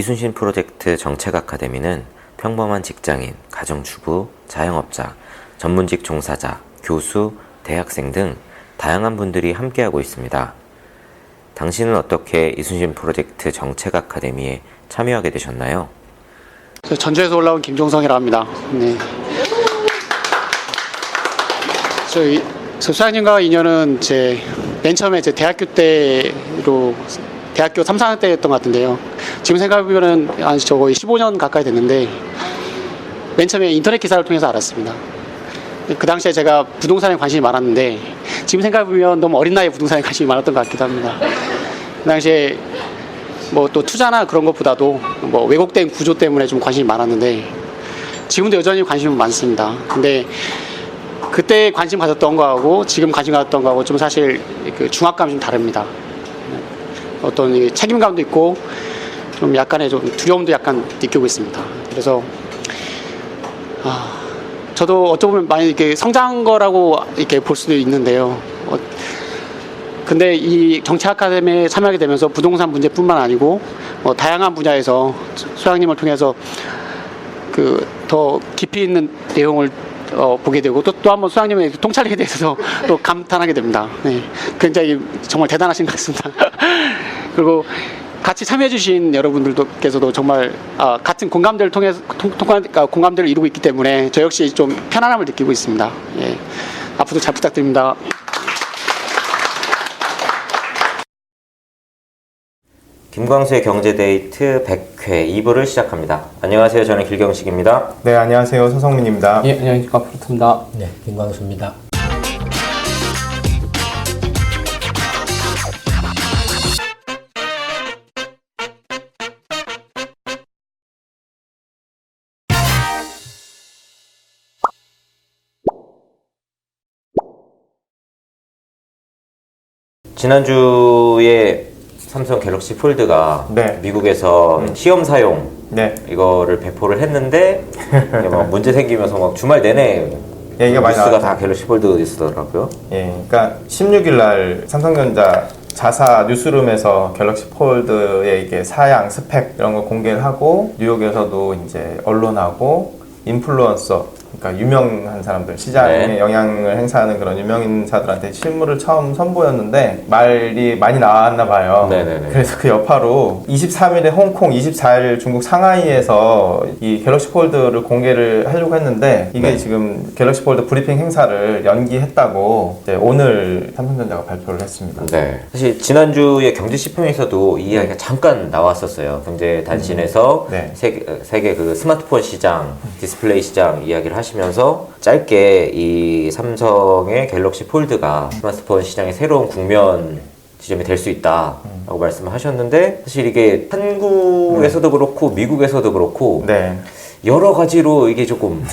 이순신 프로젝트 정책 아카데미는 평범한 직장인, 가정주부, 자영업자, 전문직 종사자, 교수, 대학생 등 다양한 분들이 함께하고 있습니다. 당신은 어떻게 이순신 프로젝트 정책 아카데미에 참여하게 되셨나요? 전주에서 올라온 김종성이라고 합니다. 네. 수사님과 인연은 맨 처음에 대학교 3, 4학년 때였던 것 같은데요. 지금 생각해보면 거의 15년 가까이 됐는데 맨 처음에 인터넷 기사를 통해서 알았습니다. 그 당시에 제가 부동산에 관심이 많았는데 지금 생각해보면 너무 어린 나이에 부동산에 관심이 많았던 것 같기도 합니다. 그 당시에 또 투자나 그런 것보다도 왜곡된 구조 때문에 좀 관심이 많았는데 지금도 여전히 관심은 많습니다. 근데 그때 관심 가졌던 거하고 지금 관심 가졌던 거하고 좀 사실 그 중압감이 좀 다릅니다. 어떤 책임감도 있고 좀 약간의 좀 두려움도 약간 느끼고 있습니다. 그래서 저도 어쩌 보면 많이 이렇게 성장한 거라고 이렇게 볼 수도 있는데요. 근데 이 정책 아카데미에 참여하게 되면서 부동산 문제뿐만 아니고 다양한 분야에서 소장님을 통해서 더 깊이 있는 내용을 보게 되고 또 한번 소장님의 통찰력에 대해서 또 감탄하게 됩니다. 네, 굉장히 정말 대단하신 것 같습니다. 그리고 같이 참여해주신 여러분들께서도 정말 같은 공감대를 통해서 공감대를 이루고 있기 때문에 저 역시 좀 편안함을 느끼고 있습니다. 예, 앞으로도 잘 부탁드립니다. 김광수의 경제데이트 100회 2부를 시작합니다. 안녕하세요. 저는 길경식입니다. 네, 안녕하세요. 서성민입니다. 예, 안녕하십니까. 프로트입니다. 네, 김광수입니다. 지난주에 삼성 갤럭시 폴드가 미국에서 시험 사용 이거를 배포를 했는데 문제 생기면서 주말 내내 얘기가 많이 뉴스가 나왔죠. 다 갤럭시 폴드 뉴스더라고요. 예, 그러니까 16일 날 삼성전자 자사 뉴스룸에서 갤럭시 폴드의 이게 사양, 스펙 이런 걸 공개를 하고 뉴욕에서도 이제 언론하고 인플루언서 그러니까 유명한 사람들, 시장에 영향을 행사하는 그런 유명인사들한테 실물을 처음 선보였는데 말이 많이 나왔나 봐요. 그래서 그 여파로 23일에 홍콩, 24일 중국 상하이에서 이 갤럭시 폴드를 공개를 하려고 했는데 이게 지금 갤럭시 폴드 브리핑 행사를 연기했다고 이제 오늘 삼성전자가 발표를 했습니다. 사실 지난주에 경제시평에서도 이 이야기가 잠깐 나왔었어요. 경제단신에서 세계 그 스마트폰 시장, 디스플레이 시장 이야기를 하시면서 짧게 이 삼성의 갤럭시 폴드가 스마트폰 시장의 새로운 국면 지점이 될 수 있다라고 말씀을 하셨는데 사실 이게 한국에서도 그렇고 미국에서도 그렇고 여러 가지로 이게 조금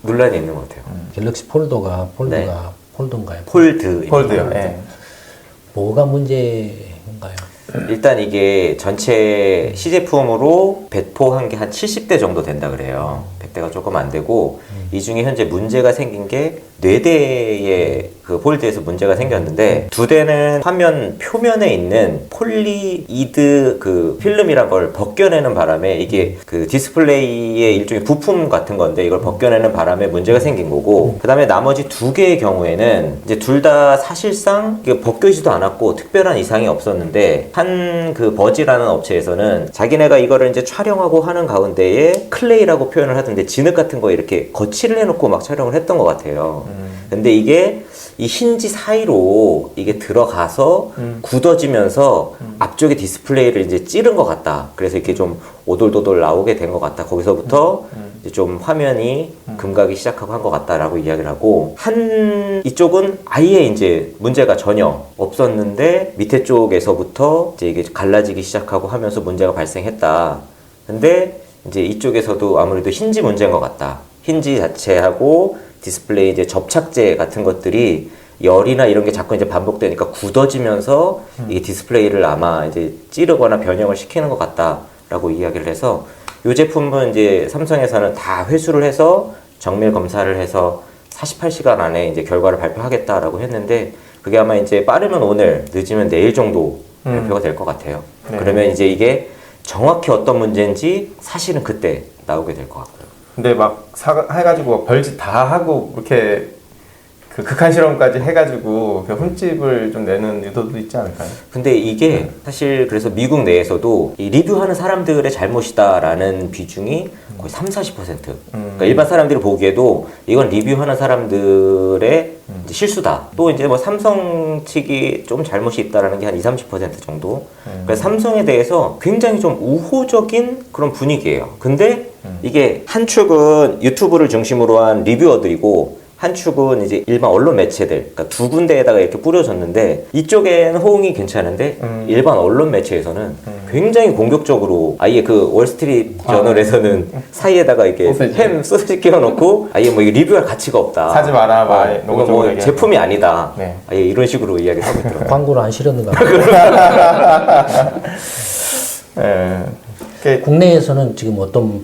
논란이 있는 것 같아요. 갤럭시 폴더가 폴더인가요? 폴드요. 뭐가 문제인가요? 일단 이게 전체 시제품으로 배포한 게 한 70대 정도 된다 그래요. 100대가 조금 안 되고 이 중에 현재 문제가 생긴 게 4대의 그 폴드에서 문제가 생겼는데 2대는 화면 표면에 있는 폴리이드 그 필름이란 걸 벗겨내는 바람에 이게 그 디스플레이의 일종의 부품 같은 건데 이걸 벗겨내는 바람에 문제가 생긴 거고 그 다음에 나머지 2개의 경우에는 이제 둘 다 사실상 이게 벗겨지도 않았고 특별한 이상이 없었는데 한 그 버지라는 업체에서는 자기네가 이거를 이제 촬영하고 하는 가운데에 클레이라고 표현을 하던데 진흙 같은 거 이렇게 거치를 해놓고 막 촬영을 했던 것 같아요. 근데 이게 이 힌지 사이로 이게 들어가서 굳어지면서 앞쪽에 디스플레이를 이제 찌른 것 같다. 그래서 이렇게 좀 오돌도돌 나오게 된 것 같다. 거기서부터 이제 좀 화면이 금가기 시작하고 한 것 같다라고 이야기를 하고 이쪽은 아예 이제 문제가 전혀 없었는데 밑에 쪽에서부터 이제 이게 갈라지기 시작하고 하면서 문제가 발생했다. 근데 이제 이쪽에서도 아무래도 힌지 문제인 것 같다. 힌지 자체하고 디스플레이 이제 접착제 같은 것들이 열이나 이런 게 자꾸 이제 반복되니까 굳어지면서 이 디스플레이를 아마 이제 찌르거나 변형을 시키는 것 같다라고 이야기를 해서 이 제품은 이제 삼성에서는 다 회수를 해서 정밀 검사를 해서 48시간 안에 이제 결과를 발표하겠다라고 했는데 그게 아마 이제 빠르면 오늘, 늦으면 내일 정도 발표가 될 것 같아요. 그러면 이제 이게 정확히 어떤 문제인지 사실은 그때 나오게 될 것 같고요. 근데 막 해가지고 별짓 다 하고 이렇게 그 극한 실험까지 해가지고 그 흠집을 좀 내는 의도도 있지 않을까요? 근데 이게 사실 그래서 미국 내에서도 이 리뷰하는 사람들의 잘못이다라는 비중이 거의 30-40%. 그러니까 일반 사람들이 보기에도 이건 리뷰하는 사람들의 이제 실수다. 또 이제 뭐 삼성 측이 좀 잘못이 있다라는 게 한 20-30% 정도. 그래서 삼성에 대해서 굉장히 좀 우호적인 그런 분위기예요. 근데 이게 한 축은 유튜브를 중심으로 한 리뷰어들이고 한 축은 이제 일반 언론 매체들, 그러니까 두 군데에다가 이렇게 뿌려졌는데 이쪽에는 호응이 괜찮은데 일반 언론 매체에서는 굉장히 공격적으로 아예 그 월스트리트 저널에서는 사이에다가 이렇게 햄 소시지 끼워놓고 아예 뭐 이거 리뷰할 가치가 없다. 사지 마라, 말 이거 뭐 녹음적으로 제품이 아니다. 네. 아예 이런 식으로 이야기를 하고 있더라고요. 광고를 안 실었는가 봐요. 예. 국내에서는 지금 어떤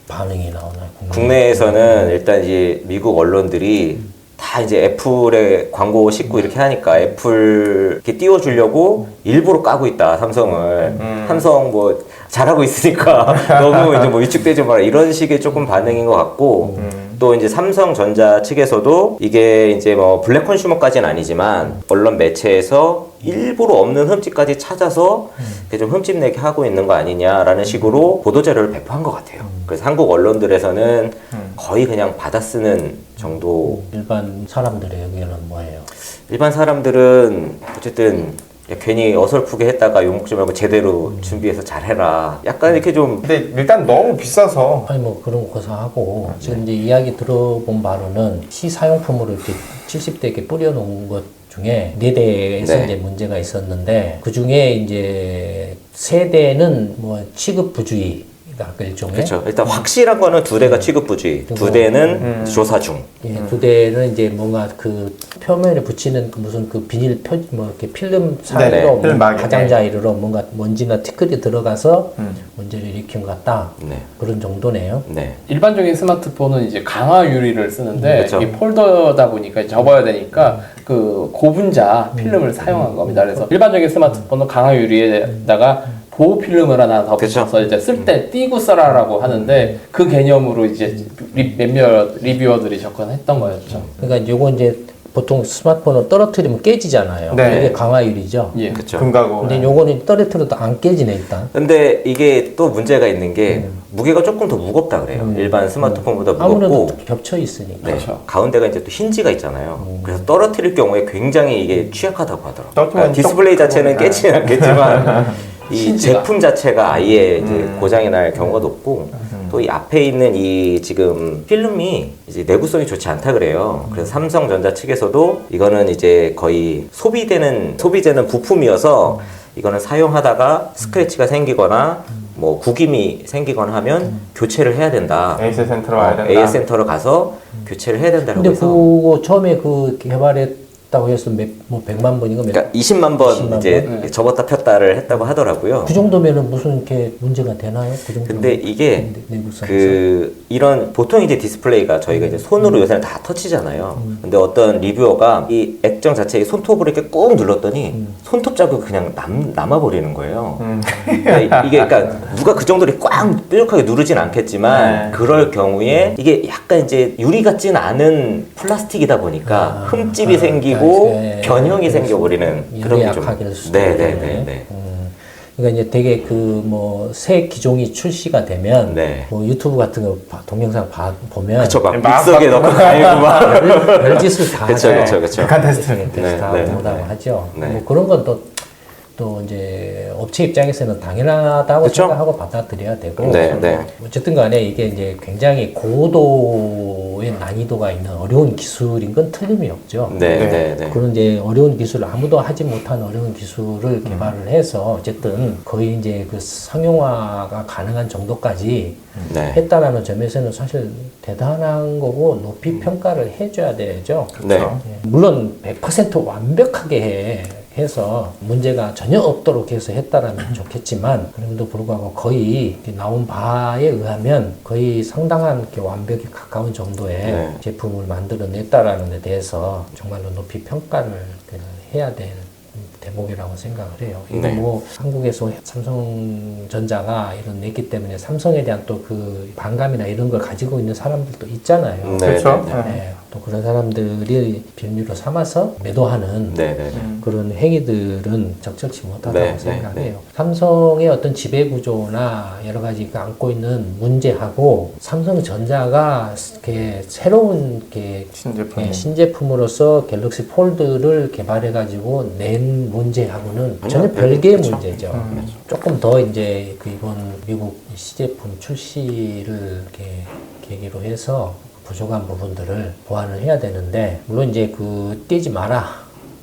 반응이 나오나요? 국내에서는 일단 이제 미국 언론들이 다 이제 애플에 광고 싣고 이렇게 하니까 애플 이렇게 띄워주려고 일부러 까고 있다 삼성을. 삼성 뭐 잘하고 있으니까 너무 이제 뭐 위축되지 마라 이런 식의 조금 반응인 것 같고 또 이제 삼성전자 측에서도 이게 이제 뭐 블랙 컨슈머까지는 아니지만 언론 매체에서 일부러 없는 흠집까지 찾아서 이렇게 좀 흠집 내게 하고 있는 거 아니냐라는 식으로 보도자료를 배포한 것 같아요. 그래서 한국 언론들에서는 거의 그냥 받아쓰는 정도. 일반 사람들의 의견은 뭐예요? 일반 사람들은 어쨌든 야, 괜히 어설프게 했다가 욕먹지 말고 제대로 준비해서 잘해라. 약간 이렇게 좀. 근데 일단 너무 비싸서 아니 뭐 그런 고사하고 지금 이제 이야기 들어본 바로는 시사용품으로 이렇게 70대 이렇게 뿌려놓은 것 중에 4대에서 네. 이제 문제가 있었는데 그 중에 이제 3대는 뭐 취급부주의. 일종의 그렇죠. 일단 확실한 거는 2대가 취급부주의, 2대는 조사 중. 예, 2대는 이제 뭔가 그 표면에 붙이는 그 무슨 그 비닐 표, 뭐 이렇게 필름 사이로 네네, 뭐 필름막이, 가장자리로 뭔가 먼지나 티끌이 들어가서 문제를 일으킨 것 같다. 네. 그런 정도네요. 네. 일반적인 스마트폰은 이제 강화 유리를 쓰는데 그쵸. 이 폴더다 보니까 접어야 되니까 그 고분자 필름을 사용한 겁니다. 그래서 일반적인 스마트폰은 강화 유리에다가 보호 필름을 하나 더 그쵸. 붙여서 이제 쓸 때 띄고 써라라고 하는데 그 개념으로 이제 몇몇 리뷰어들이 접근했던 거였죠. 그러니까 요거 이제 보통 스마트폰을 떨어뜨리면 깨지잖아요. 네. 이게 강화유리죠. 예. 그렇죠. 금가고. 근데 요거는 떨어뜨려도 안 깨지네 일단. 근데 이게 또 문제가 있는 게 무게가 조금 더 무겁다 그래요. 일반 스마트폰보다 아무래도 무겁고. 겹쳐 있으니까. 네. 그렇죠. 가운데가 이제 또 힌지가 있잖아요. 그래서 떨어뜨릴 경우에 굉장히 이게 취약하다고 하더라고요. 떨어뜨리면 디스플레이 자체는 똑- 깨지는 않겠지만 이 힌지가. 제품 자체가 아예 이제 고장이 날 경우가 높고 또 이 앞에 있는 이 지금 필름이 이제 내구성이 좋지 않다 그래요. 그래서 삼성전자 측에서도 이거는 이제 거의 소비되는 부품이어서 이거는 사용하다가 스크래치가 생기거나 뭐 구김이 생기거나 하면 교체를 해야 된다. AS 센터로 와야 된다. AS 센터로 가서 교체를 해야 된다고 근데 해서 그거 처음에 그 개발했다고 해서 뭐 100만 번인가 몇 그러니까 20만 번 20만 이제 번? 접었다 폈다를 했다고 하더라고요. 그 정도면은 무슨 이렇게 문제가 되나요? 그 정도. 근데 이게 내구성에서. 그 이런 보통 이제 디스플레이가 저희가 이제 손으로 요새는 다 터치잖아요. 근데 어떤 리뷰어가 이 액정 자체에 손톱으로 이렇게 꾹 눌렀더니 손톱 자국이 그냥 남아버리는 거예요. 그러니까 이게 그러니까 누가 그 정도로 꽉 뾰족하게 누르진 않겠지만 네. 그럴 경우에 이게 약간 이제 유리 같진 않은 플라스틱이다 보니까 흠집이 생기고 예, 예, 변형이 예, 생겨버리는 그런 게 좀. 약하게 될 수도 네네네. 그러니까 이제 되게 그 뭐 새 기종이 출시가 되면 네. 뭐 유튜브 같은 거 동영상 보면 그쵸 막 막 믹서기에 넣고 갈고 막. 별짓을 다 그쵸 하죠. 그쵸 그쵸. 극한 테스트. 테스트 하고 네, 네, 뭐라고 네. 하죠. 네. 뭐 그런 건 또 이제 업체 입장에서는 당연하다고 그쵸? 생각하고 받아들여야 되고 네, 네. 어쨌든 간에 이게 이제 굉장히 고도의 난이도가 있는 어려운 기술인 건 틀림이 없죠. 네, 네. 네, 네. 그런 이제 어려운 기술, 아무도 하지 못한 어려운 기술을 개발을 해서 어쨌든 거의 이제 그 상용화가 가능한 정도까지 네. 했다라는 점에서는 사실 대단한 거고 높이 평가를 해줘야 되죠. 네. 예, 물론 100% 완벽하게 해서 문제가 전혀 없도록 해서 했다라면 좋겠지만 그럼에도 불구하고 거의 이렇게 나온 바에 의하면 거의 상당한 이렇게 완벽에 가까운 정도의 네. 제품을 만들어냈다라는 데 대해서 정말로 높이 평가를 해야 될 대목이라고 생각을 해요. 이게 네. 뭐 한국에서 삼성전자가 이런 냈기 때문에 삼성에 대한 또 그 반감이나 이런 걸 가지고 있는 사람들도 있잖아요. 네, 그렇죠. 네, 네. 네, 또 그런 사람들이 빌미로 삼아서 매도하는 네, 네, 네. 그런 행위들은 적절치 못하다고 네, 네, 생각해요. 네. 삼성의 어떤 지배 구조나 여러 가지 그 안고 있는 문제하고 삼성전자가 이렇게 새로운 이렇게 신제품. 신제품으로서 갤럭시 폴드를 개발해가지고 낸 문제하고는 아니요, 전혀 별개의 그렇죠. 문제죠. 조금 더 이제 그 이번 미국 시제품 출시를 이렇게 계기로 해서 부족한 부분들을 보완을 해야 되는데, 물론 이제 그 떼지 마라,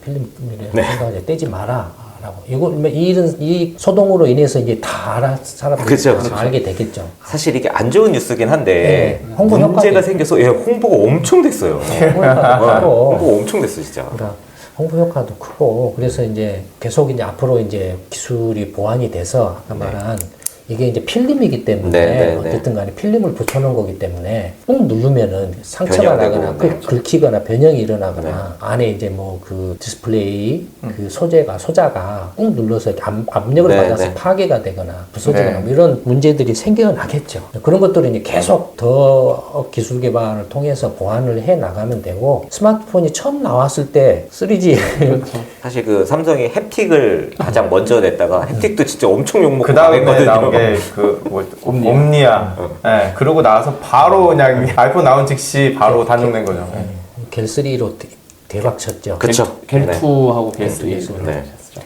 필름이라고 생각하지, 떼지 마라. 라고. 이 소동으로 인해서 이제 다 사람들이 그쵸, 다 그쵸. 알게 되겠죠. 사실 이게 안 좋은 뉴스긴 한데 네, 홍보 문제가 효과도 생겨서 홍보가 엄청 됐어요. 홍보효과도 크고, 홍보가 엄청 됐어 진짜. 그러니까 홍보 효과도 크고, 그래서 이제 계속 이제 앞으로 이제 기술이 보완이 돼서 아까 말한 이게 이제 필름이기 때문에 네, 네, 네. 어쨌든 간에 필름을 붙여놓은 거기 때문에 꾹 누르면은 상처가 변형되고, 나거나 네. 긁히거나 변형이 일어나거나 안에 이제 뭐 그 디스플레이 그 소자가 꾹 눌러서 이렇게 압력을 네, 받아서 네. 파괴가 되거나 부서지거나 네. 뭐 이런 문제들이 생겨나겠죠. 그런 것들을 이제 계속 더 기술 개발을 통해서 보완을 해 나가면 되고, 스마트폰이 처음 나왔을 때 3G 사실 그 삼성이 햅틱을 가장 먼저 냈다가 햅틱도 진짜 엄청 욕먹고 그 다음에 망했거든요. 나온 게그 옴니아. 네, 그러고 나서 바로 그냥 아이폰 나온 즉시 바로 단종된 거죠. 네. 갤3로 대박 쳤죠. 그쵸. 겔2하고 겔3 네.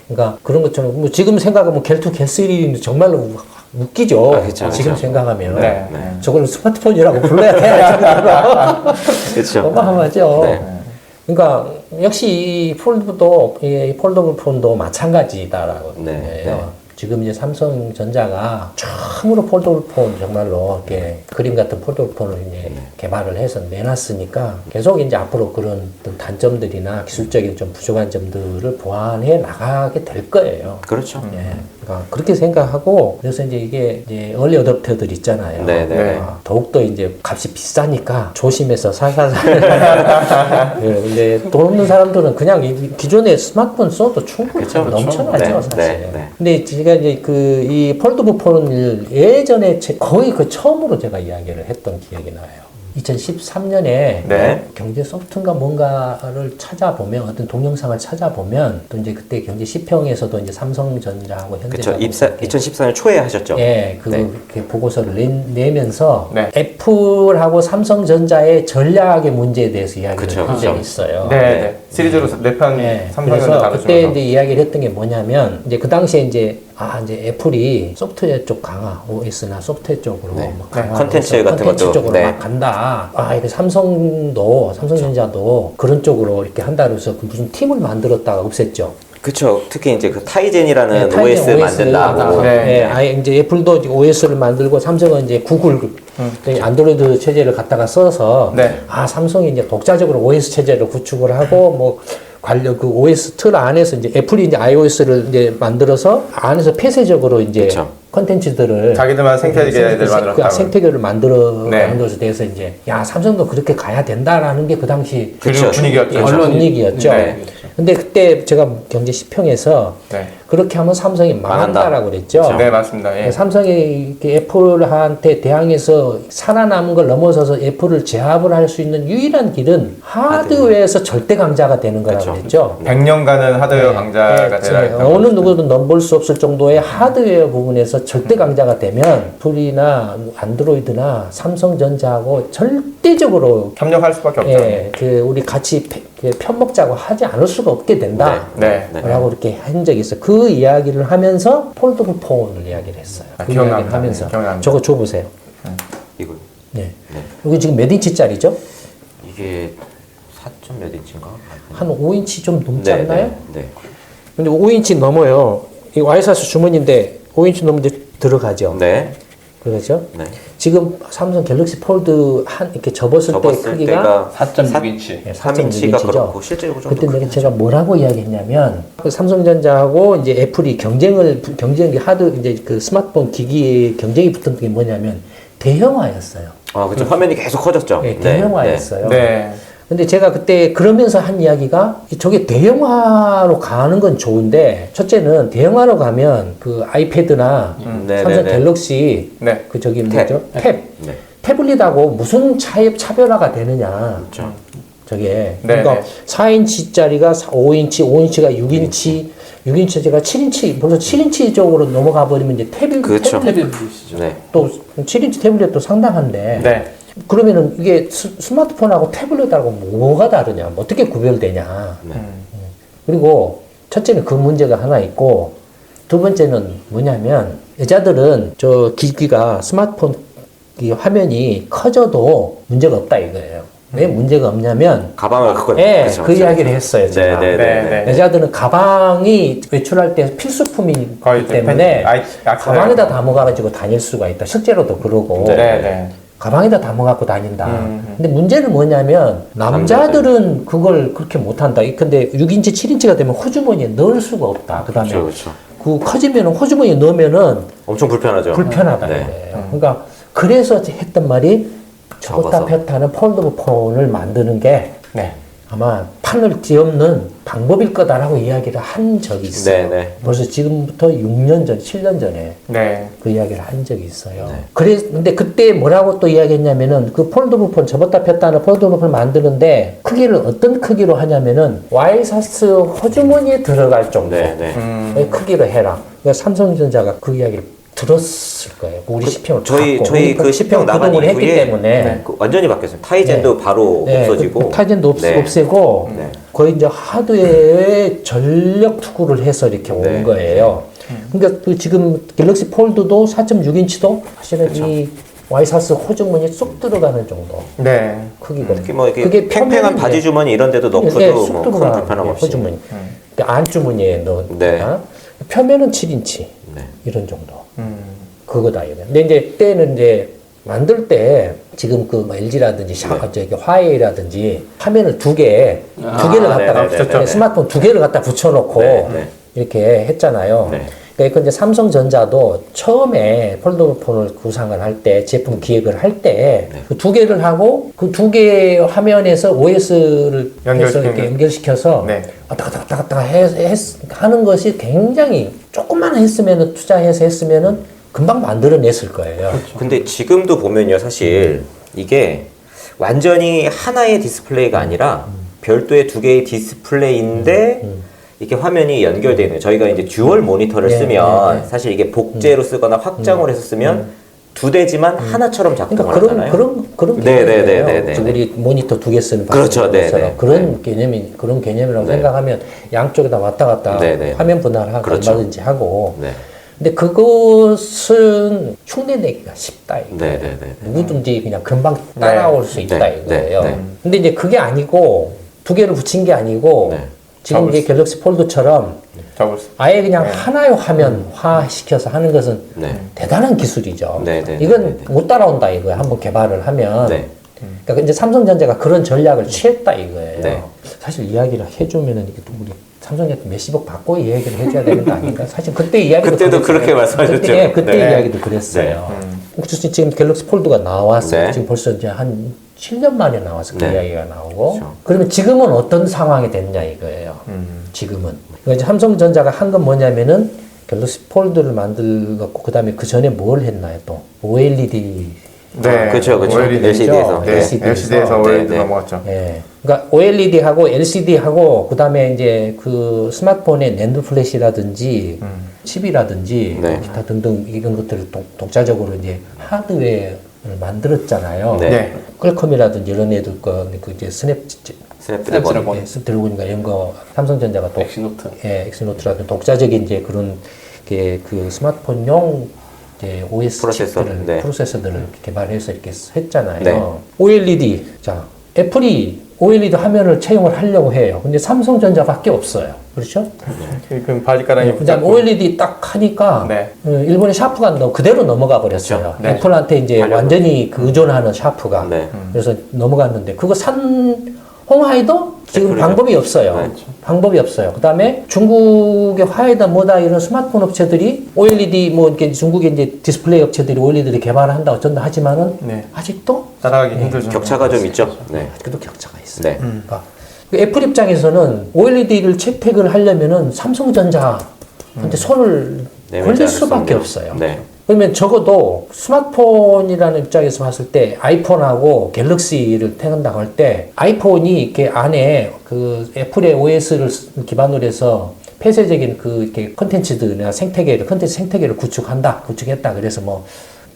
그러니까 그런 것처럼 뭐 지금 생각하면 갤2, 갤3는 정말로 웃기죠. 아, 그쵸, 지금 그쵸. 생각하면 네. 저걸 스마트폰이라고 불러야 돼. 그렇죠. 어마어마하죠. 네. 그러니까 역시 이 폴더블 폰도 마찬가지다라고 네, 해요. 네. 지금 이제 삼성전자가 처음으로 폴더블 폰 정말로 이렇게 그림 같은 폴더블 폰을 이제 개발을 해서 내놨으니까 계속 이제 앞으로 그런 어떤 단점들이나 기술적인 좀 부족한 점들을 보완해 나가게 될 거예요. 그렇죠. 예. 그러니까 그렇게 생각하고, 그래서 이제 이게 이제 얼리 어댑터들 있잖아요. 네, 네. 더욱더 이제 값이 비싸니까 조심해서 살살살. 예, 근데 돈 없는 사람들은 그냥 기존에 스마트폰 써도 충분히 그쵸, 그쵸. 넘쳐나죠, 네, 사실. 네, 네. 근데 제가 이제 이 폴더블 폰을 예전에 거의 그 처음으로 제가 이야기를 했던 기억이 나요. 2013년에 네. 경제 소프트인가 뭔가를 찾아보면, 어떤 동영상을 찾아보면, 또 이제 그때 경제 시평에서도 이제 삼성전자하고 그렇죠. 현대자동 2014년 초에 하셨죠. 예, 그 네. 이렇게 보고서를 내면서 네. 애플하고 삼성전자의 전략의 문제에 대해서 이야기를 그쵸, 한 적이 그쵸. 있어요. 네, 네. 시리즈로 4편 네, 삼성전자 그래서 다루시면서. 그때 이제 이야기를 했던 게 뭐냐면, 이제 그 당시에 이제 이제 애플이 소프트웨어 쪽 강화, OS나 소프트웨어 쪽으로 막 강화, 컨텐츠 같은 컨텐츠 것도, 쪽으로 네. 막 간다. 이게 삼성전자도 그런 쪽으로 이렇게 한다 그래서 그 무슨 팀을 만들었다가 없앴죠. 그렇죠. 특히 이제 그 타이젠이라는 네, 타이젠 OS OS 를 만든다고. 네. 네, 아예 이제 애플도 OS를 만들고 삼성은 이제 구글 안드로이드 체제를 갖다가 써서 네. 삼성이 이제 독자적으로 OS 체제를 구축을 하고 뭐 관련 그 OS 틀 안에서 이제 애플이 이제 iOS를 이제 만들어서 안에서 폐쇄적으로 이제 그쵸. 컨텐츠들을 자기들만 생태계를 만들었다고. 생태계를 만들어가는 네. 것에 대해서 이제 삼성도 그렇게 가야 된다라는 게 그 당시 그쵸. 분위기였죠. 언론 분위기였죠. 네. 근데 그때 제가 경제 시평에서 네. 그렇게 하면 삼성이 망한다라고 그랬죠. 네, 맞습니다. 예. 삼성이 이렇게 애플한테 대항해서 살아남은 걸 넘어서서 애플을 제압을 할 수 있는 유일한 길은 하드웨어에서 절대 강자가 되는 거라고 그쵸. 그랬죠. 100년간은 하드웨어 강자가 되라 했다고. 어느 누구든 넘볼 수 없을 정도의 하드웨어 부분에서 절대 강자가 되면 애플이나 안드로이드나 삼성전자하고 절대적으로 협력할 수밖에 없죠. 우리 같이 편먹자고 하지 않을 수가 없게 된다. 네. 라고 이렇게 한 적이 있어요. 그 이야기를 하면서 폴더블 폰을 이야기를 했어요. 그 기억납니다. 이야기를 하면서 기억납니다. 저거 줘보세요. 이거 네. 여기 지금 몇 인치짜리죠? 이게 4점 몇 인치인가? 한 5인치 좀 넘지 네, 않나요? 네. 근데 5인치 넘어요. 이 와이사스 주머니인데 5인치 넘는데 들어가죠. 네. 그렇죠? 네. 지금 삼성 갤럭시 폴드 이렇게 접었을 때 접었을 크기가 때가 4.6인치. 3인치가 그렇고 실제로 좀 그때 더 내가 제가 뭐라고 이야기했냐면 그 삼성전자하고 이제 애플이 이제 그 스마트폰 기기에 경쟁이 붙은 게 뭐냐면 대형화였어요. 그렇죠. 화면이 계속 커졌죠. 네, 대형화였어요. 네. 근데 제가 그때 그러면서 한 이야기가 저게 대형화로 가는 건 좋은데 첫째는 대형화로 가면 그 아이패드나 네, 삼성 네, 네. 갤럭시 네. 그 저기 탭. 뭐죠? 탭. 네. 태블릿하고 무슨 차별화가 되느냐. 그렇죠. 저게. 네, 그러니까 네. 4인치짜리가 5인치, 5인치가 6인치, 6인치가 7인치, 벌써 7인치 쪽으로 넘어가 버리면 이제 그렇죠. 태블릿 네. 또 7인치 태블릿도 상당한데. 네. 그러면은 이게 스마트폰하고 태블릿하고 뭐가 다르냐, 뭐 어떻게 구별되냐. 그리고 첫째는 그 문제가 하나 있고 두 번째는 뭐냐면 여자들은 저 기기가 스마트폰 이 화면이 커져도 문제가 없다 이거예요. 왜 문제가 없냐면 가방을 갖고 예, 그렇죠, 그 그렇죠. 이야기를 했어요. 제가. 네, 네, 네, 네, 네. 여자들은 가방이 외출할 때 필수품이기 거의 때문에 악세사리. 가방에다 담아가지고 다닐 수가 있다. 실제로도 그러고 네, 네. 가방에다 담아갖고 다닌다. 근데 문제는 뭐냐면 남자들은 그걸 그렇게 못한다. 근데 6인치, 7인치가 되면 호주머니에 넣을 수가 없다. 그다음에 그렇죠, 그렇죠. 그 커지면은 호주머니에 넣으면은 엄청 불편하죠. 불편하다 네. 이거예요. 그러니까 그래서 했던 말이 접었다 접어서. 폈다 하는 폴더블 폰을 만드는 게 네. 아마 판을 뒤엎는 방법일 거다라고 이야기를 한 적이 있어요. 네, 네. 벌써 지금부터 6년 전, 7년 전에 네. 그 이야기를 한 적이 있어요. 근데 그때 뭐라고 또 이야기했냐면은 그 폴더블 폰 접었다 폈다 하는 폴더블 폰을 만드는데 크기를 어떤 크기로 하냐면은 와이셔츠 호주머니에 들어갈 정도 네, 네. 의 크기로 해라. 그러니까 삼성전자가 그 이야기를 들었을 거예요. 우리 시평을 저희 그 시평 나간 구동을 했기 이후에 때문에 그 완전히 바뀌었어요. 타이젠도 바로 없어지고. 타이젠도 네. 없애고 네. 거의 이제 하드웨어에 전력 투구를 해서 이렇게 온 네. 거예요. 그러니까 그 지금 갤럭시 폴드도 4.6인치도 사실은 이 와이셔츠 호주머니에 쏙 들어가는 정도 네. 크기거든요. 특히 뭐 이렇게 그게 팽팽한 표면인데- 바지 주머니 이런 데도 넣고도 네, 뭐 쏙 큰 들어가. 불편함 없이. 호주머니. 그 안주머니에 넣었다. 네. 표면은 7인치 네. 이런 정도. 그거다 이거. 근데 이제 때는 이제 만들 때 지금 그뭐 LG라든지 저기 화웨이라든지 화면을 두 개를 갖다가 네, 네, 네, 네. 스마트폰 두 개를 갖다 붙여놓고 네, 네. 이렇게 했잖아요. 네. 그러니까 이제 삼성전자도 처음에 폴더블 폰을 구상을 할 때 제품 기획을 할 때 그 두 개를 하고 그 두 개 화면에서 OS를 이렇게 연결시켜서 네. 왔다 갔다 하는 것이 굉장히 조금만 했으면은 투자해서 했으면은 금방 만들어냈을 거예요. 근데 지금도 보면요, 사실 이게 완전히 하나의 디스플레이가 아니라 별도의 두 개의 디스플레이인데 이게 화면이 연결되어 있는. 저희가 이제 듀얼 모니터를 네, 쓰면 네, 네. 사실 이게 복제로 쓰거나 확장을 해서 쓰면 두 대지만 하나처럼 작동을 그러니까 하잖아요. 그런 네, 네, 개념이에요. 네, 네, 네. 우리 모니터 두 개 쓰는 그렇죠, 네, 것처럼 네. 그런 개념이라고 네. 생각하면 양쪽에다 왔다 갔다 네, 네. 화면 분할하고 그렇죠. 얼마든지 하고. 네. 근데 그것은 흉내내기가 쉽다. 이거. 네, 네, 네. 누구든지 그냥 금방 따라올 수 있다 네, 이거예요. 네, 네. 근데 이제 그게 아니고 두 개를 붙인 게 아니고 네. 지금 접을 이제 갤럭시 폴드처럼 접을 수. 아예 그냥 하나의 화면화 시켜서 하는 것은 네. 대단한 기술이죠. 네, 네, 이건 네, 네. 못 따라온다 이거예요. 한번 개발을 하면. 네. 그러니까 이제 삼성전자가 그런 전략을 취했다 이거예요. 네. 사실 이야기를 해주면은 이게 또 우리 삼성전자 몇십억 받고 이 얘기를 해줘야 되는 거 아닌가? 사실 그때 이야기도 그때도 그랬어요. 그렇게 말씀하셨죠. 그때 네. 이야기도 그랬어요. 혹시 지금 갤럭시 폴드가 나왔어요. 네. 지금 벌써 이제 한 7년 만에 나와서 그 네. 이야기가 나오고. 그렇죠. 그러면 지금은 어떤 상황이 됐냐 이거예요. 지금은. 그러니까 이제 삼성전자가 한 건 뭐냐면은 갤럭시 폴드를 만들고 그 다음에 그 전에 뭘 했나요 또? OLED. 네. 그렇죠, 그렇죠. OLED. LCD에서. 네. LCD 에서. LCD에서 네, OLED 네. 넘어갔죠. 예. 그러니까 OLED하고 LCD하고 그다음에 이제 그 스마트폰의 낸드 플래시라든지 칩이라든지 네. 기타 등등 이런 것들을 독자적으로 이제 하드웨어를 만들었잖아요. 네. 네. 퀄컴이라든지 이런 애들 그 이제 스냅드래곤. 스냅드래곤인가 이런 거 삼성전자가 또 엑시노트. 엑시노트라든 독자적인 이제 그런 게 그 스마트폰용 이제 OS 프로세서, 칩들을 네. 프로세서들을 개발해서 이렇게 했잖아요. 네. OLED 자 애플이 OLED 화면을 채용을 하려고 해요. 근데 삼성전자밖에 없어요. 그렇죠? 그럼 바지가랑이. 그다음 OLED 딱 하니까 네. 일본의 샤프가 그대로 넘어가 버렸어요. 그렇죠. 네. 애플한테 이제 완전히 그 의존하는 샤프가 네. 그래서 넘어갔는데 그거 산 홍하이도 지금 애플이- 방법이 없어요. 네. 방법이 없어요. 그 다음에 중국의 화웨이다 뭐다 이런 스마트폰 업체들이 OLED 뭐 이렇게 중국의 이제 디스플레이 업체들이 OLED를 개발한다 어쩐다 하지만은 네. 아직도 따라가기 힘들죠. 격차가 좀 있죠. 네. 아직도 격차가 있어요. 네. 그러니까 애플 입장에서는 OLED를 채택을 하려면은 삼성전자한테 손을 내밀지 걸릴 않을 수밖에 없네요. 없어요. 네. 그러면 적어도 스마트폰이라는 입장에서 봤을 때 아이폰하고 갤럭시를 태운다고 할 때 아이폰이 이렇게 안에 그 애플의 OS를 기반으로 해서 폐쇄적인 그 이렇게 컨텐츠들이나 컨텐츠 생태계를 구축했다. 그래서 뭐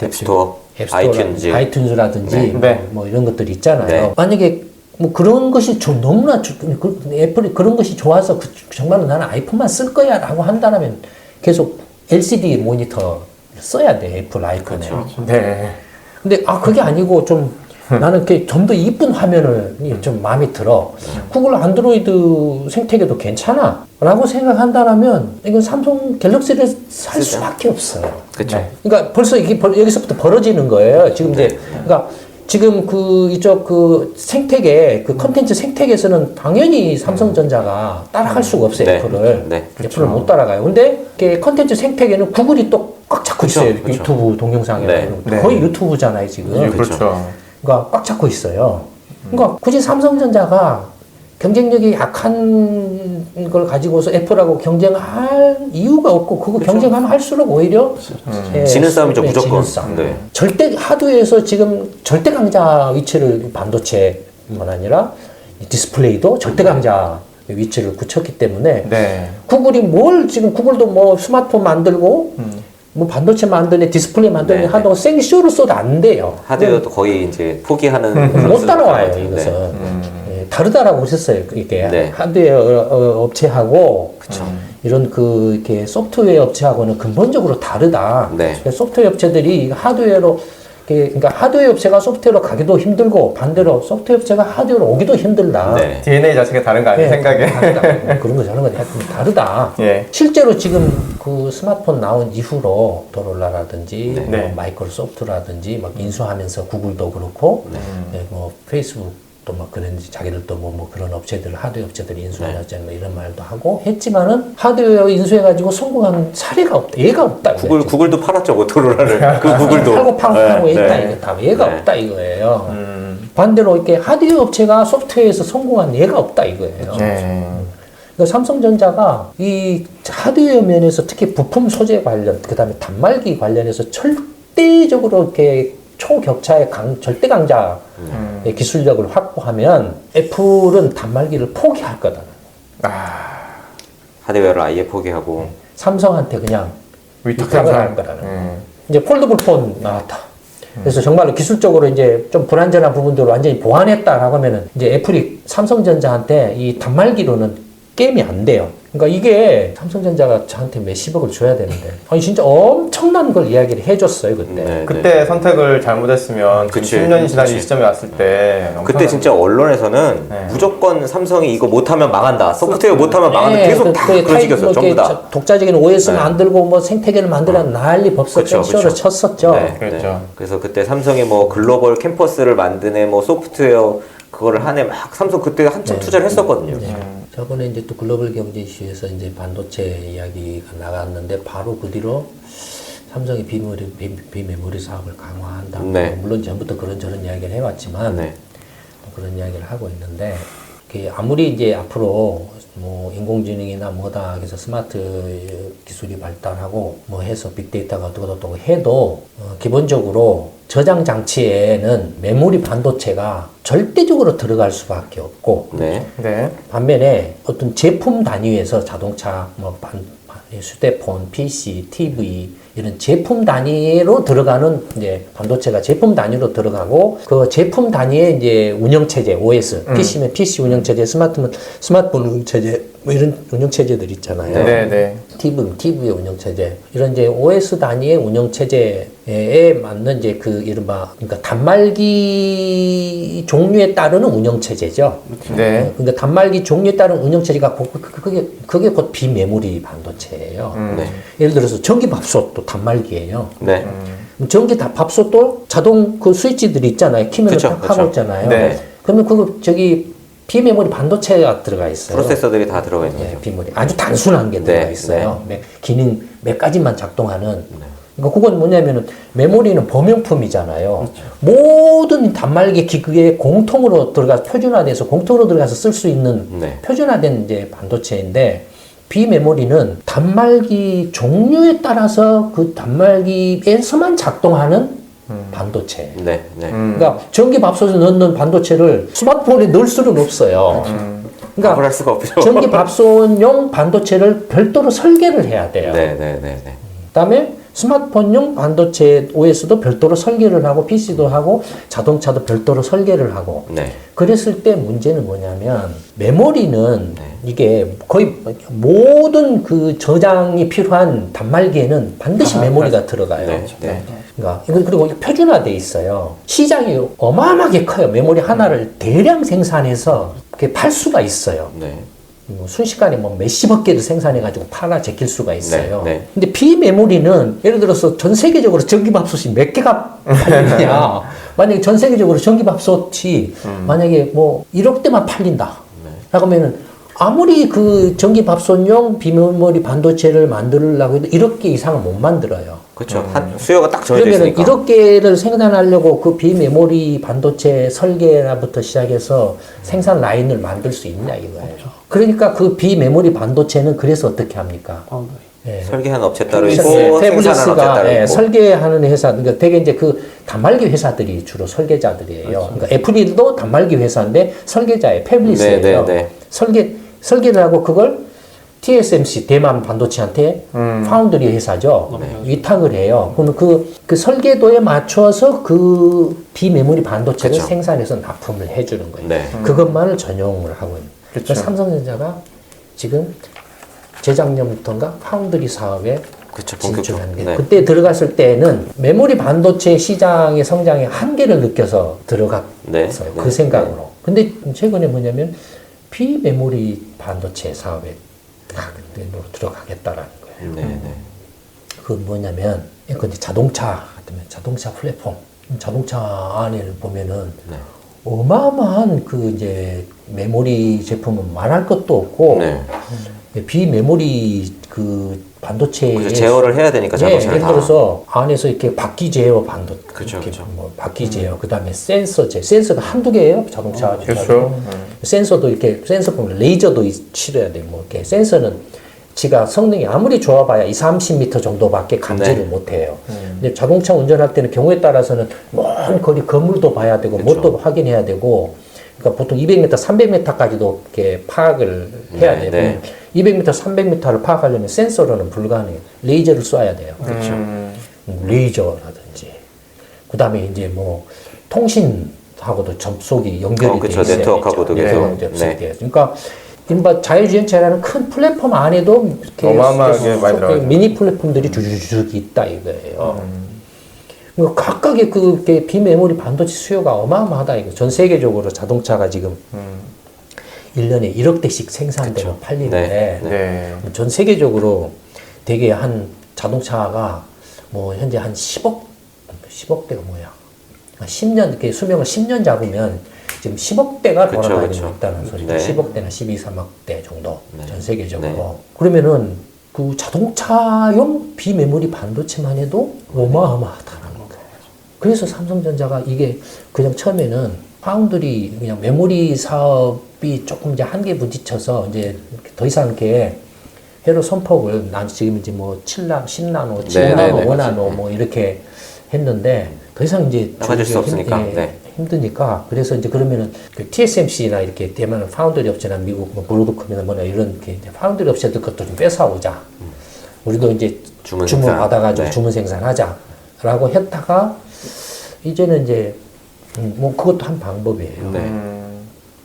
앱스토어, 앱스토어라든지 아이튠즈라든지 네. 네. 뭐 이런 것들이 있잖아요. 네. 만약에 뭐 그런 것이 좀 너무나 애플이 그런 것이 좋아서 정말로 나는 아이폰만 쓸 거야라고 한다면 계속 LCD 모니터 써야 돼 애플 아이폰에. 그렇죠. 네. 근데 그게 아니고 좀 나는 이렇게 좀 더 이쁜 화면이 좀 마음에 들어. 구글 안드로이드 생태계도 괜찮아라고 생각한다면 이건 삼성 갤럭시를 살 쓰자. 수밖에 없어요. 그렇죠. 네. 그러니까 벌써 이게 여기서부터 벌어지는 거예요. 지금 이제 그러니까 지금 이쪽 생태계 컨텐츠 생태계에서는 당연히 삼성전자가 따라갈 수가 없어요. 네. 애플을. 네. 애플을 못 따라가요. 근데 이렇게 컨텐츠 생태계는 구글이 또 꽉 잡고 그쵸, 있어요. 그쵸. 유튜브 동영상에 네. 네. 거의 유튜브잖아요 지금. 그렇죠. 그러니까 꽉 잡고 있어요. 그러니까 굳이 삼성전자가 경쟁력이 약한 걸 가지고서 애플하고 경쟁할 이유가 없고 그거 경쟁하면 할수록 오히려 지는 싸움이죠, 네, 무조건. 지는 싸움. 네. 절대 하드웨어에서 지금 절대 강자 위치를 반도체뿐만 아니라 이 디스플레이도 절대 강자 위치를 굳혔기 때문에 네. 구글이 지금 구글도 뭐 스마트폰 만들고 뭐 반도체 만드네 디스플레이 만드네 네, 하다가 생쇼를 써도 안 돼요. 하드웨어도 거의 이제 포기하는 못 따라와요 네. 이것은. 예, 다르다라고 하셨어요. 이게 네. 하드웨어 업체하고 이런 이렇게 소프트웨어 업체하고는 근본적으로 다르다. 네. 소프트웨어 업체들이 하드웨어로 그러니까 하드웨어 업체가 소프트웨어로 가기도 힘들고 반대로 소프트웨어 업체가 하드웨어로 오기도 힘들다. 네. DNA 자체가 다른 거 아니에요, 네, 생각에. 다르다. 그런 거 저런 거 하여튼 다르다. 예. 실제로 지금 그 스마트폰 나온 이후로 도롤라라든지 네. 뭐 마이크로소프트라든지 막 인수하면서 구글도 그렇고 네, 뭐 페이스북도 막 그런 자기들도 뭐 그런 업체들 하드웨어 업체들이 인수하자 뭐 이런 말도 하고 했지만은 하드웨어 인수해가지고 성공한 사례가 없다. 얘가 없다. 구글도 팔았죠, 모토로라를. 그 구글도. 팔고 팔고 네, 했다 네. 이거 다 얘가 네. 없다 이거예요. 반대로 이렇게 하드웨어 업체가 소프트웨어에서 성공한 예가 없다 이거예요. 네. 그러니까 삼성전자가 이 하드웨어 면에서 특히 부품 소재 관련, 그 다음에 단말기 관련해서 절대적으로 이렇게 초격차의 절대 강자의 기술력을 확보하면 애플은 단말기를 포기할 거다. 하드웨어를 아예 포기하고. 삼성한테 그냥 위탁을 할 거라는. 이제 폴더블 폰 나왔다. 그래서 정말로 기술적으로 이제 좀 불안전한 부분들을 완전히 보완했다라고 하면은 이제 애플이 삼성전자한테 이 단말기로는 게임이 안 돼요. 그러니까 이게 삼성전자가 저한테 몇십억을 줘야 되는데 아니 진짜 엄청난 걸 이야기를 해줬어요 그때. 네, 그때 네. 선택을 잘못했으면 그치, 10년이 지난 그치. 이 시점에 왔을 때 그때 진짜 언론에서는 네. 무조건 삼성이 이거 못하면 망한다. 소프트웨어 못하면 망한다. 계속 다 그런 식이었어요. 전부 다. 독자적인 OS 네. 만들고 뭐 생태계를 만들어 난리 법석 그쵸, 쇼를 그쵸. 쳤었죠. 네, 그랬죠. 네. 그래서 그때 삼성이 뭐 글로벌 캠퍼스를 만드네, 뭐 소프트웨어 그거를 하네 막 삼성 그때 한참 투자를 했었거든요. 네. 저번에 이제 또 글로벌 경제 이슈에서 이제 반도체 이야기가 나갔는데 바로 그 뒤로 삼성이 비메모리 사업을 강화한다. 네. 물론 전부터 그런저런 이야기를 해왔지만 네. 그런 이야기를 하고 있는데 아무리 이제 앞으로 뭐 인공지능이나 뭐다 해서 스마트 기술이 발달하고 뭐 해서 빅데이터가 어떻고 해도 기본적으로 저장 장치에는 메모리 반도체가 절대적으로 들어갈 수밖에 없고 네. 네. 반면에 어떤 제품 단위에서 자동차, 뭐 휴대폰, PC, TV 이런 제품 단위로 들어가는 이제 반도체가 제품 단위로 들어가고 그 제품 단위의 이제 운영 체제 OS, PC면 PC 운영 체제, 스마트폰 운영 체제 뭐 이런 운영 체제들 있잖아요. 네. 네. TV의 운영 체제 이런 이제 OS 단위의 운영 체제에 맞는 이제 그 이른바 그러니까 단말기 종류에 따르는 운영 체제죠. 네. 그러니까 단말기 종류에 따른 운영 체제가 그게 곧 비메모리 반도체예요. 네. 예를 들어서 전기밥솥도 단말기예요. 네. 전기밥솥도 자동 그 스위치들이 있잖아요. 키면 그쵸, 딱 그쵸. 하고 있잖아요. 네. 그러면 그거 비메모리 반도체가 들어가 있어요. 프로세서들이 다 들어가 있는 예, 거죠. 비메모리 아주 단순한 게 들어가 있어요. 기능 몇 가지만 작동하는. 그러니까 그건 뭐냐면은 메모리는 범용품이잖아요. 모든 단말기 기기에 공통으로 들어가 표준화돼서 공통으로 들어가서 쓸 수 있는 표준화된 이제 반도체인데 비메모리는 단말기 종류에 따라서 그 단말기에서만 작동하는 반도체. 그러니까 전기밥솥에 넣는 반도체를 스마트폰에 넣을 수는 없어요. 그러니까 할 수가 없죠. 전기밥솥용 반도체를 별도로 설계를 해야 돼요. 그다음에 스마트폰용 반도체 OS도 별도로 설계를 하고 PC도 하고 자동차도 별도로 설계를 하고 그랬을 때 문제는 뭐냐면 메모리는 이게 거의 모든 그 저장이 필요한 단말기에는 반드시 메모리가 들어가요. 그러니까 그리고 표준화돼 있어요. 시장이 어마어마하게 커요. 메모리 하나를 대량 생산해서 그렇게 팔 수가 있어요. 뭐 순식간에 뭐 몇십억 개를 생산해가지고 팔아 제낄 수가 있어요. 근데 비메모리는 예를 들어서 전 세계적으로 전기밥솥이 몇 개가 팔리느냐. 만약에 전 세계적으로 전기밥솥이 만약에 뭐 1억 대만 팔린다. 그러면은 아무리 그 전기밥솥용 비메모리 반도체를 만들려고 해도 1억 개 이상은 못 만들어요. 그렇죠. 한 수요가 딱 정해져 그러면 있으니까. 1억 개를 생산하려고 그 비메모리 반도체 설계부터 시작해서 생산 라인을 만들 수 있냐 이거예요. 그러니까 그 비메모리 반도체는 그래서 어떻게 합니까? 설계하는 업체 따로 있고 태블릿, 생산하는 업체 태블릿스가 따로 있고. 설계하는 회사, 그러니까 되게 이제 그 단말기 회사들이 주로 설계자들이에요. 그러니까 애플도 단말기 회사인데 설계자예요. 태블릿스예요. 설계를 하고 그걸 TSMC 대만 반도체한테 파운드리 회사죠. 위탁을 해요. 그러면 그 설계도에 맞춰서 그 비메모리 반도체를 생산해서 납품을 해주는 거예요. 그것만을 전용을 하고 있는. 그래서 삼성전자가 지금 재작년부터인가 파운드리 사업에 진출한 게 그때 들어갔을 때는 메모리 반도체 시장의 성장에 한계를 느껴서 들어갔어요. 그 생각으로. 근데 최근에 뭐냐면 비메모리 반도체 사업에 들어가겠다라는 거예요. 그건 뭐냐면, 근데 자동차 같으면 자동차 플랫폼, 자동차 안에 보면은 어마어마한 그 이제 메모리 제품은 말할 것도 없고 비메모리 그 반도체에 제어를 해야 되니까 자동차를 예를 들어서 안에서 이렇게 바퀴 제어 반도, 뭐 바퀴 제어, 그다음에 센서가 한두 개예요 자동차. 센서도 이렇게 센서 보면 레이저도 치러야 돼. 뭐 이렇게 센서는 지가 성능이 아무리 좋아봐야 30m 정도밖에 감지를 못해요. 근데 자동차 운전할 때는 경우에 따라서는 먼 거리 건물도 봐야 되고 뭣도 확인해야 되고. 그러니까 보통 200m, 300m까지도 이렇게 파악을 해야 돼요. 200m, 300m를 파악하려면 센서로는 불가능해요. 레이저를 쏴야 돼요. 레이저라든지. 그 다음에 이제 뭐 통신하고도 접속이 연결이 돼 있어요. 네트워크하고도 계속. 그러니까 이른바 자율주행차라는 큰 플랫폼 안에도 이렇게 어마어마하게 많이 들어가죠. 미니 플랫폼들이 주주주주 있다 이거예요. 그러니까 각각의 그 비메모리 반도체 수요가 어마어마하다 이거. 전 세계적으로 자동차가 지금 1년에 1억 대씩 생산되고 팔리는데 전 세계적으로 되게 한 자동차가 뭐 현재 한 10억대가 뭐야? 10년 이렇게 수명을 10년 잡으면 지금 10억대가 돌아다니고 있다는 소리죠. 10억대나 12, 3억대 정도 전 세계적으로. 그러면은 그 자동차용 비메모리 반도체만 해도 어마어마하다는 거예요. 그래서 삼성전자가 이게 그냥 처음에는 파운드리 그냥 메모리 사업이 조금 이제 한계 부딪혀서 이제 더 이상 이렇게 회로 선폭을 난 지금 이제 뭐 7나, 10나노, 7나노, 5나노 뭐 이렇게 했는데 더 이상 이제 나가질 수 없으니까. 힘드니까 그래서 이제 그러면은 그 TSMC나 이렇게 대만 파운드리 업체나 미국 뭐 브로드컴이나 뭐나 이런 게 파운드리 업체들 것도 좀 뺏어오자. 우리도 이제 주문 받아가지고 주문 생산하자라고 했다가 이제는 이제 뭐 그것도 한 방법이에요.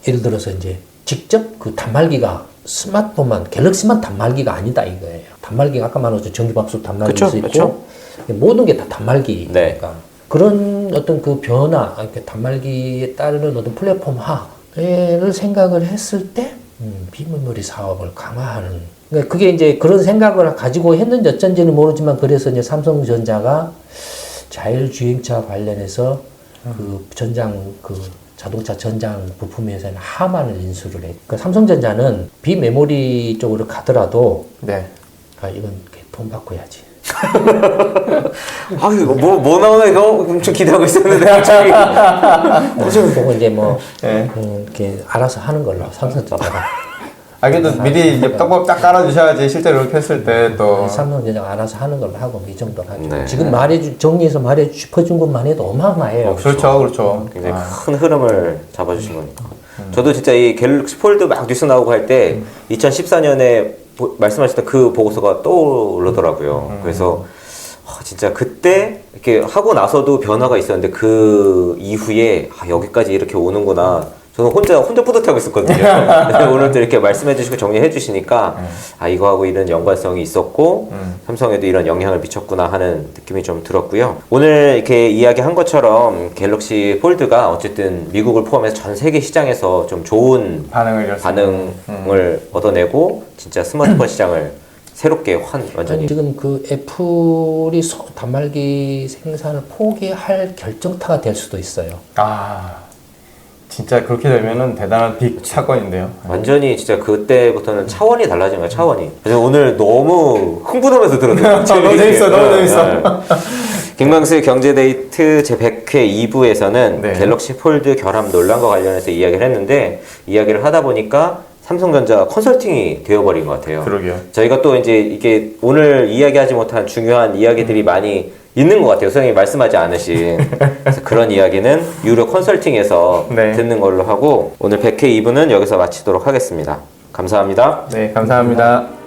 예를 들어서 이제 직접 그 단말기가 스마트폰만 갤럭시만 단말기가 아니다 이거예요. 단말기가 아까 말했죠 전기밥솥 단말기도 있고 모든 게 다 단말기니까 그런 어떤 그 변화, 이렇게 단말기에 따르는 어떤 플랫폼화를 생각을 했을 때 비메모리 사업을 강화하는. 그러니까 그게 이제 그런 생각을 가지고 했는지 어쩐지는 모르지만 그래서 이제 삼성전자가 자율주행차 관련해서 그 전장 그 자동차 전장 부품회사인 하만을 인수를 해. 그 삼성전자는 비메모리 쪽으로 가더라도 네. 아 이건 돈 받고 해야지. 아 이거 뭐 나오나 이거 엄청 기대하고 있었는데 갑자기. 그거 이제 뭐 네. 이렇게 알아서 하는 걸로 삼성전자가. 아 그래도 미리 이제 떡밥 딱 깔아주셔야지 실제로 이렇게 했을 때 또. 삼성전자가 알아서 하는 걸로 하고 이 정도로 하죠. 네. 지금 정리해서 짚어준 것만 해도 어마어마해요. 그렇죠, 그렇죠. 굉장히 큰 흐름을 잡아주신 거니까. 저도 진짜 이 갤럭시 폴드 막 뉴스 나오고 할 때 2014년에 말씀하셨던 그 보고서가 떠오르더라고요. 그래서 진짜 그때 이렇게 하고 나서도 변화가 있었는데 그 이후에 여기까지 이렇게 오는구나. 저는 혼자 뿌듯하고 있었거든요. 근데 오늘 또 이렇게 말씀해 주시고 정리해 주시니까 이거하고 이런 연관성이 있었고 삼성에도 이런 영향을 미쳤구나 하는 느낌이 좀 들었고요. 오늘 이렇게 이야기한 것처럼 갤럭시 폴드가 어쨌든 미국을 포함해서 전 세계 시장에서 좀 좋은 반응을 얻어내고 진짜 스마트폰 시장을 새롭게 완전히. 지금 그 애플이 단말기 생산을 포기할 결정타가 될 수도 있어요. 진짜 그렇게 되면은 대단한 빅 사건인데요. 완전히 진짜 그때부터는 차원이 달라진 거예요, 차원이. 그래서 오늘 너무 흥분하면서 들었어요. 너무 재밌어, 너무 재밌어. 김광수의 경제데이트 제100회 2부에서는 네. 갤럭시 폴드 결함 논란과 관련해서 이야기를 했는데, 이야기를 하다 보니까 삼성전자 컨설팅이 되어버린 것 같아요. 그러게요. 저희가 또 이제 이게 오늘 이야기하지 못한 중요한 이야기들이 많이 있는 것 같아요. 선생님이 말씀하지 않으신. 그래서 그런 이야기는 유료 컨설팅에서 네. 듣는 걸로 하고, 오늘 100회 2부는 여기서 마치도록 하겠습니다. 감사합니다. 네, 감사합니다.